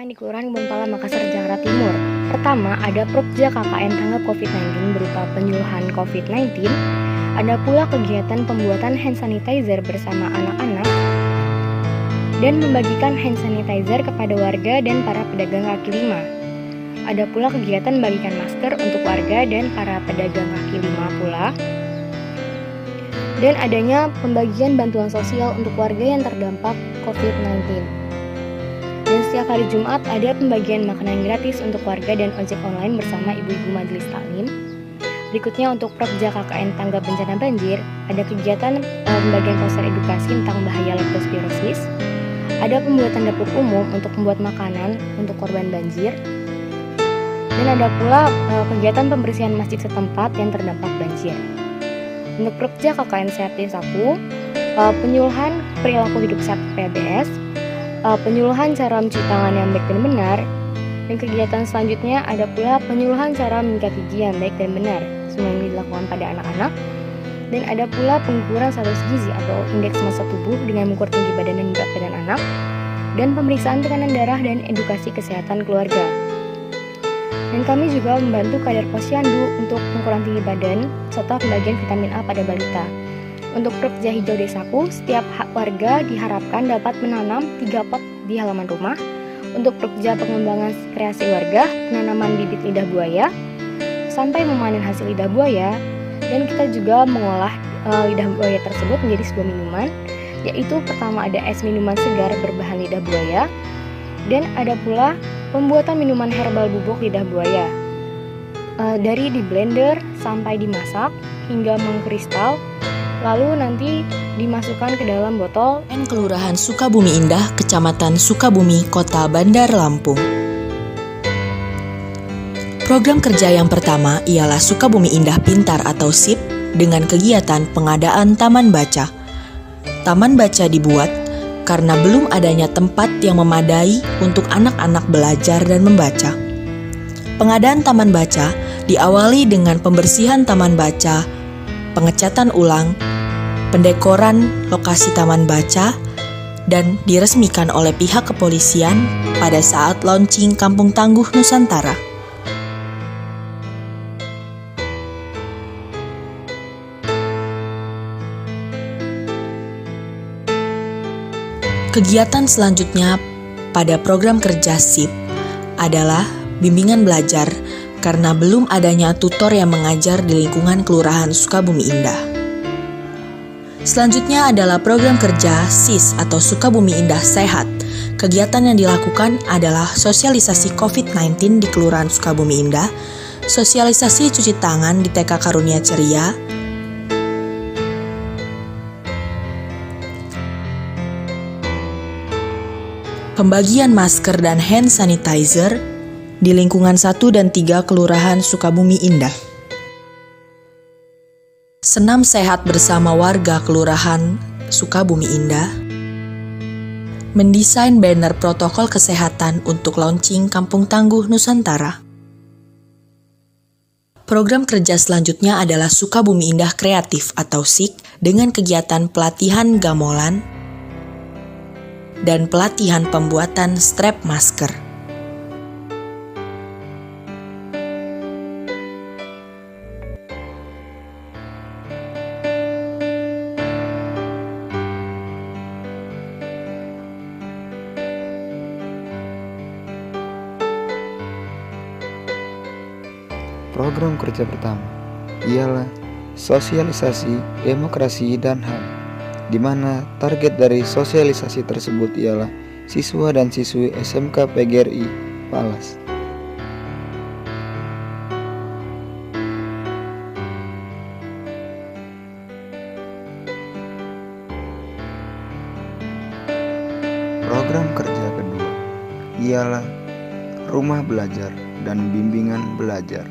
di Kelurahan Kebonpala, Makassar, Jakarta Timur. Pertama, ada Prokja KKN Tanggap COVID-19 berupa penyuluhan COVID-19. Ada pula kegiatan pembuatan hand sanitizer bersama anak-anak dan membagikan hand sanitizer kepada warga dan para pedagang kaki lima. Ada pula kegiatan bagikan masker untuk warga dan para pedagang kaki lima pula. Dan adanya pembagian bantuan sosial untuk warga yang terdampak COVID-19. Dan setiap hari Jumat ada pembagian makanan gratis untuk warga dan ojek online bersama ibu-ibu majelis taklim. Berikutnya untuk Prokja KKN Tanggap Bencana Banjir, ada kegiatan pembagian poster edukasi tentang bahaya leptospirosis. Ada pembuatan dapur umum untuk membuat makanan untuk korban banjir. Dan ada pula kegiatan pembersihan masjid setempat yang terdampak banjir. Untuk Prokja KKN Sehat Desaku, penyuluhan perilaku hidup sehat PBS, penyuluhan cara mencuci tangan yang baik dan benar, dan kegiatan selanjutnya ada pula penyuluhan cara menyikat gigi yang baik dan benar, semua yang dilakukan pada anak-anak. Dan ada pula pengukuran status gizi atau indeks massa tubuh dengan mengukur tinggi badan dan berat badan anak, dan pemeriksaan tekanan darah dan edukasi kesehatan keluarga. Dan kami juga membantu kadar posyandu untuk pengukuran tinggi badan serta pembagian vitamin A pada balita. Untuk Prokja Hijau Desaku, setiap warga diharapkan dapat menanam 3 pot di halaman rumah. Untuk Prokja pengembangan kreasi warga, penanaman bibit lidah buaya, sampai memanen hasil lidah buaya. Dan kita juga mengolah lidah buaya tersebut menjadi sebuah minuman, yaitu pertama ada es minuman segar berbahan lidah buaya, dan ada pula pembuatan minuman herbal bubuk lidah buaya. Dari di blender sampai dimasak hingga mengkristal, lalu nanti dimasukkan ke dalam botol. Kelurahan Sukabumi Indah, Kecamatan Sukabumi, Kota Bandar Lampung. Program kerja yang pertama ialah Sukabumi Indah Pintar atau SIP dengan kegiatan pengadaan taman baca. Taman baca dibuat karena belum adanya tempat yang memadai untuk anak-anak belajar dan membaca. Pengadaan taman baca diawali dengan pembersihan taman baca, pengecatan ulang, pendekoran lokasi taman baca, dan diresmikan oleh pihak kepolisian pada saat launching Kampung Tangguh Nusantara. Kegiatan selanjutnya pada program kerja SIP adalah bimbingan belajar karena belum adanya tutor yang mengajar di lingkungan Kelurahan Sukabumi Indah. Selanjutnya adalah program kerja SIS atau Sukabumi Indah Sehat. Kegiatan yang dilakukan adalah sosialisasi COVID-19 di Kelurahan Sukabumi Indah, sosialisasi cuci tangan di TK Karunia Ceria, pembagian masker dan hand sanitizer di lingkungan 1 dan 3 Kelurahan Sukabumi Indah. Senam sehat bersama warga Kelurahan Sukabumi Indah. Mendesain banner protokol kesehatan untuk launching Kampung Tangguh Nusantara. Program kerja selanjutnya adalah Sukabumi Indah Kreatif atau SIK dengan kegiatan pelatihan gamelan dan pelatihan pembuatan strap masker. Program kerja pertama ialah sosialisasi demokrasi dan HAM, di mana target dari sosialisasi tersebut ialah siswa dan siswi SMK PGRI Palas. Program kerja kedua ialah rumah belajar dan bimbingan belajar,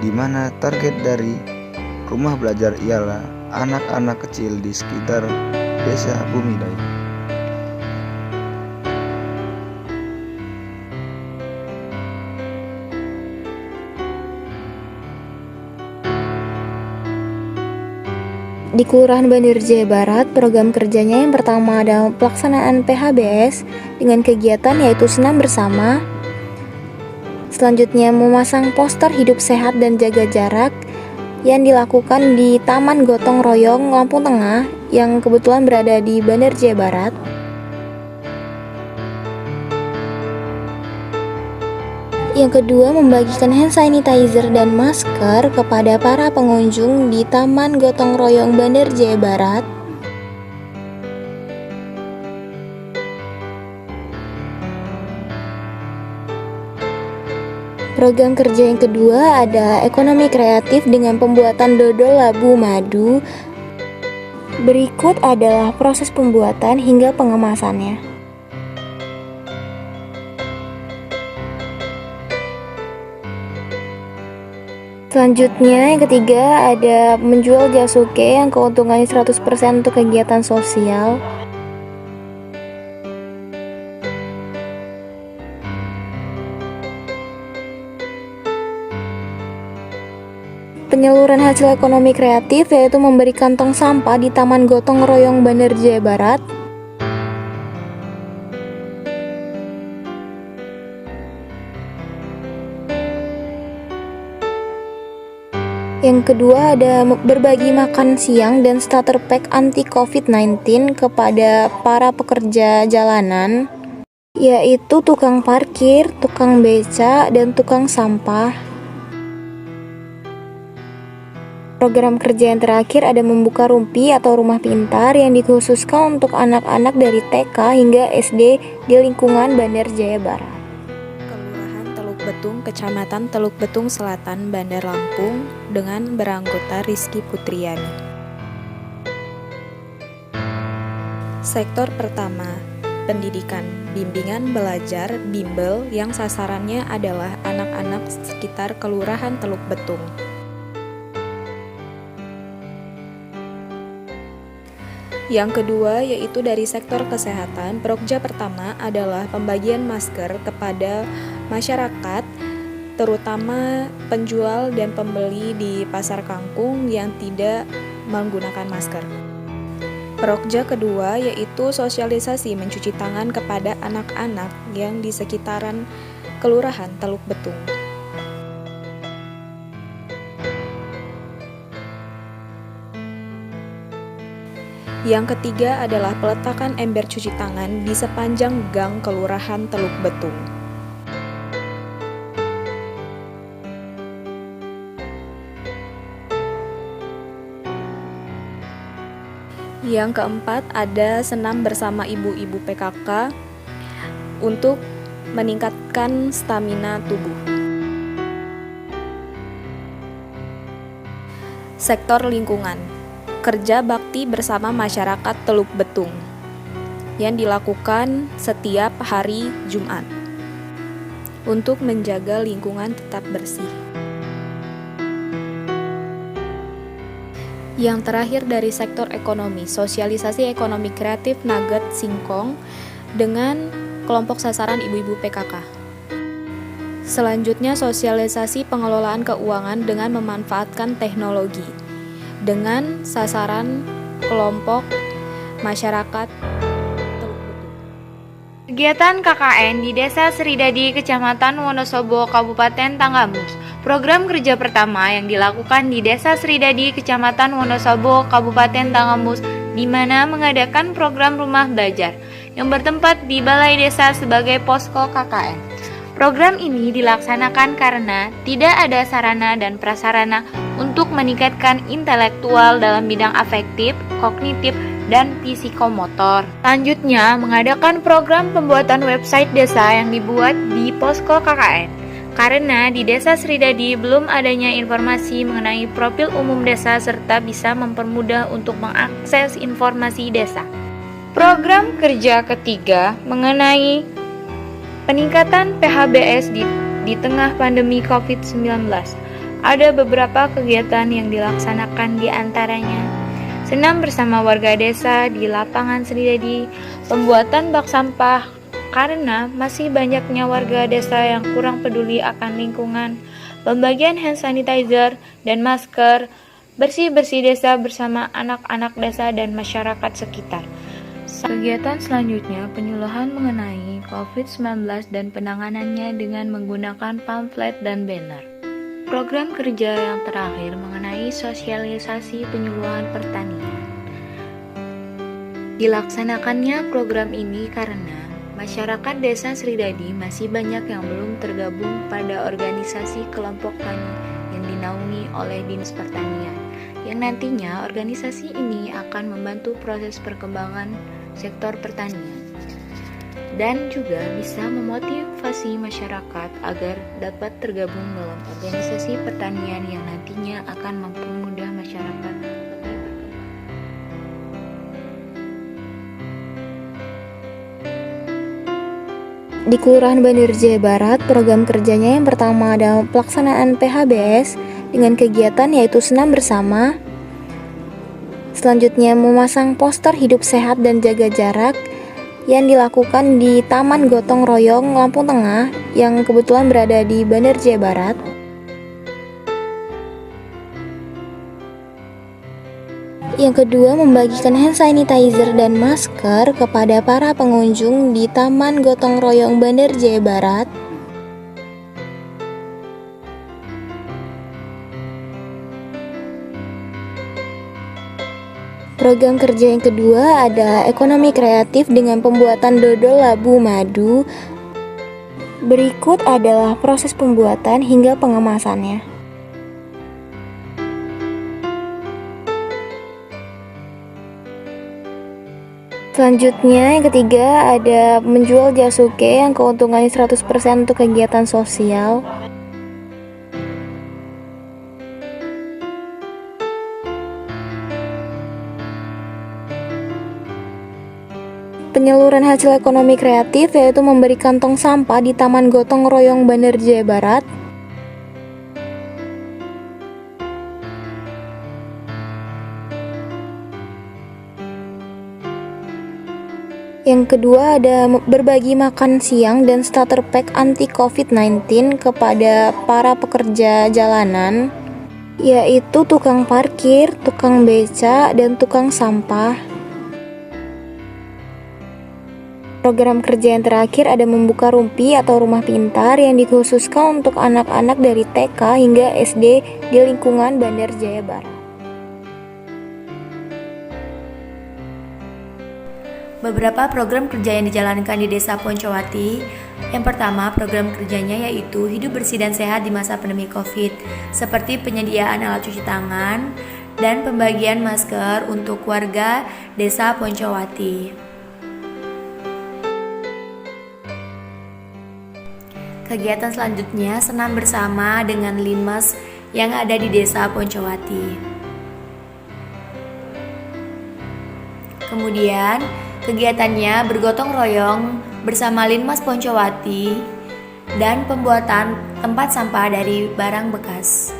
di mana target dari rumah belajar ialah anak-anak kecil di sekitar Desa Bumidai. Di Kelurahan Bandar Jaya Barat, program kerjanya yang pertama adalah pelaksanaan PHBS dengan kegiatan yaitu senam bersama. Selanjutnya memasang poster hidup sehat dan jaga jarak yang dilakukan di Taman Gotong Royong Lampung Tengah yang kebetulan berada di Bandar Jaya Barat. Yang kedua, membagikan hand sanitizer dan masker kepada para pengunjung di Taman Gotong Royong Bandar Jaya Barat. Program kerja yang kedua ada ekonomi kreatif dengan pembuatan dodol labu madu. Berikut adalah proses pembuatan hingga pengemasannya. Selanjutnya yang ketiga ada menjual jasuke yang keuntungannya 100% untuk kegiatan sosial. Penyaluran hasil ekonomi kreatif yaitu memberi kantong sampah di Taman Gotong Royong Bandar Jaya Barat. Yang kedua ada berbagi makan siang dan starter pack anti COVID-19 kepada para pekerja jalanan, yaitu tukang parkir, tukang beca, dan tukang sampah. Program kerja yang terakhir ada membuka rumpi atau rumah pintar yang dikhususkan untuk anak-anak dari TK hingga SD di lingkungan Bandar Jaya Barat. Betung, Kecamatan Teluk Betung Selatan, Bandar Lampung, dengan beranggota Rizky Putriani. Sektor pertama, pendidikan, bimbingan belajar, bimbel yang sasarannya adalah anak-anak sekitar Kelurahan Teluk Betung. Yang kedua yaitu dari sektor kesehatan, prokja pertama adalah pembagian masker kepada masyarakat, terutama penjual dan pembeli di pasar kangkung yang tidak menggunakan masker. Prokja kedua yaitu sosialisasi mencuci tangan kepada anak-anak yang di sekitaran Kelurahan Teluk Betung. Yang ketiga adalah peletakan ember cuci tangan di sepanjang gang Kelurahan Teluk Betung. Yang keempat ada senam bersama ibu-ibu PKK untuk meningkatkan stamina tubuh. Sektor lingkungan, kerja bakti bersama masyarakat Teluk Betung yang dilakukan setiap hari Jumat untuk menjaga lingkungan tetap bersih. Yang terakhir dari sektor ekonomi, sosialisasi ekonomi kreatif Nugget Singkong dengan kelompok sasaran ibu-ibu PKK. Selanjutnya sosialisasi pengelolaan keuangan dengan memanfaatkan teknologi dengan sasaran kelompok masyarakat Teluk Betung. Kegiatan KKN di Desa Seridadi, Kecamatan Wonosobo, Kabupaten Tanggamus. Program kerja pertama yang dilakukan di Desa Seridadi, Kecamatan Wonosobo, Kabupaten Tanggamus, di mana mengadakan program rumah belajar yang bertempat di Balai Desa sebagai posko KKN. Program ini dilaksanakan karena tidak ada sarana dan prasarana untuk meningkatkan intelektual dalam bidang afektif, kognitif, dan psikomotor. Selanjutnya, mengadakan program pembuatan website desa yang dibuat di posko KKN. Karena di Desa Seridadi belum adanya informasi mengenai profil umum desa serta bisa mempermudah untuk mengakses informasi desa. Program kerja ketiga mengenai peningkatan PHBS di tengah pandemi COVID-19. Ada beberapa kegiatan yang dilaksanakan, di antaranya senam bersama warga desa di lapangan Seridadi, pembuatan bak sampah karena masih banyaknya warga desa yang kurang peduli akan lingkungan, pembagian hand sanitizer dan masker, bersih-bersih desa bersama anak-anak desa dan masyarakat sekitar. Kegiatan selanjutnya penyuluhan mengenai COVID-19 dan penanganannya dengan menggunakan pamflet dan banner. Program kerja yang terakhir mengenai sosialisasi penyuluhan pertanian. Dilaksanakannya program ini karena masyarakat desa Sridadi masih banyak yang belum tergabung pada organisasi kelompok tani yang dinaungi oleh Dinas Pertanian, yang nantinya organisasi ini akan membantu proses perkembangan sektor pertanian dan juga bisa memotivasi masyarakat agar dapat tergabung dalam organisasi pertanian yang nantinya akan mempermudah masyarakat lebih berkembang. Di Kelurahan Bandar Jaya Barat, program kerjanya yang pertama adalah pelaksanaan PHBS dengan kegiatan yaitu senam bersama. Selanjutnya memasang poster hidup sehat dan jaga jarak yang dilakukan di Taman Gotong Royong Lampung Tengah yang kebetulan berada di Bandar Jaya Barat. Yang kedua, membagikan hand sanitizer dan masker kepada para pengunjung di Taman Gotong Royong Bandar Jaya Barat. Program kerja yang kedua ada ekonomi kreatif dengan pembuatan dodol labu madu. Berikut adalah proses pembuatan hingga pengemasannya. Selanjutnya yang ketiga ada menjual jasuke yang keuntungannya 100% untuk kegiatan sosial. Penyaluran hasil ekonomi kreatif yaitu memberi kantong sampah di Taman Gotong Royong Bandar Jaya Barat. Yang kedua ada berbagi makan siang dan starter pack anti COVID-19 kepada para pekerja jalanan, yaitu tukang parkir, tukang beca, dan tukang sampah. Program kerja yang terakhir ada membuka rumpi atau rumah pintar yang dikhususkan untuk anak-anak dari TK hingga SD di lingkungan Bandar Jaya Barat. Beberapa program kerja yang dijalankan di Desa Poncowati. Yang pertama, program kerjanya yaitu hidup bersih dan sehat di masa pandemi COVID, seperti penyediaan alat cuci tangan dan pembagian masker untuk warga Desa Poncowati. Kegiatan selanjutnya senam bersama dengan Linmas yang ada di Desa Poncowati. Kemudian kegiatannya bergotong royong bersama Linmas Poncowati dan pembuatan tempat sampah dari barang bekas.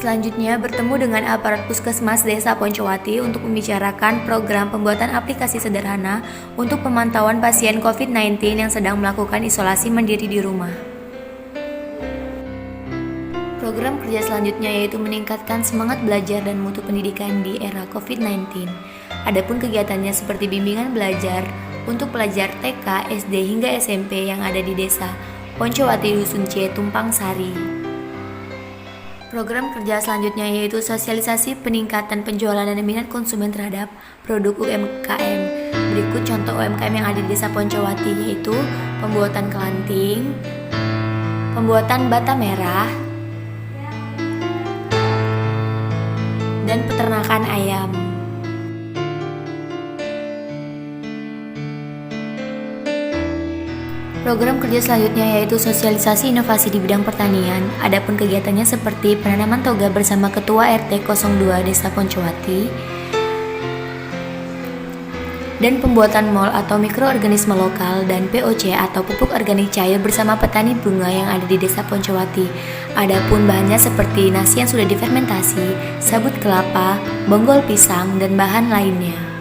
Selanjutnya bertemu dengan aparat Puskesmas Desa Poncowati untuk membicarakan program pembuatan aplikasi sederhana untuk pemantauan pasien COVID-19 yang sedang melakukan isolasi mandiri di rumah. Program kerja selanjutnya yaitu meningkatkan semangat belajar dan mutu pendidikan di era COVID-19. Adapun kegiatannya seperti bimbingan belajar untuk pelajar TK, SD hingga SMP yang ada di Desa Poncowati Dusun C, Tumpang Sari. Program kerja selanjutnya yaitu sosialisasi peningkatan penjualan dan minat konsumen terhadap produk UMKM. Berikut contoh UMKM yang ada di Desa Poncowati yaitu pembuatan kelanting, pembuatan bata merah, dan peternakan ayam. Program kerja selanjutnya yaitu sosialisasi inovasi di bidang pertanian. Adapun kegiatannya seperti penanaman toga bersama Ketua RT 02 Desa Poncowati dan pembuatan mol atau mikroorganisme lokal dan POC atau pupuk organik cair bersama petani bunga yang ada di Desa Poncowati. Adapun bahannya seperti nasi yang sudah difermentasi, sabut kelapa, bonggol pisang, dan bahan lainnya.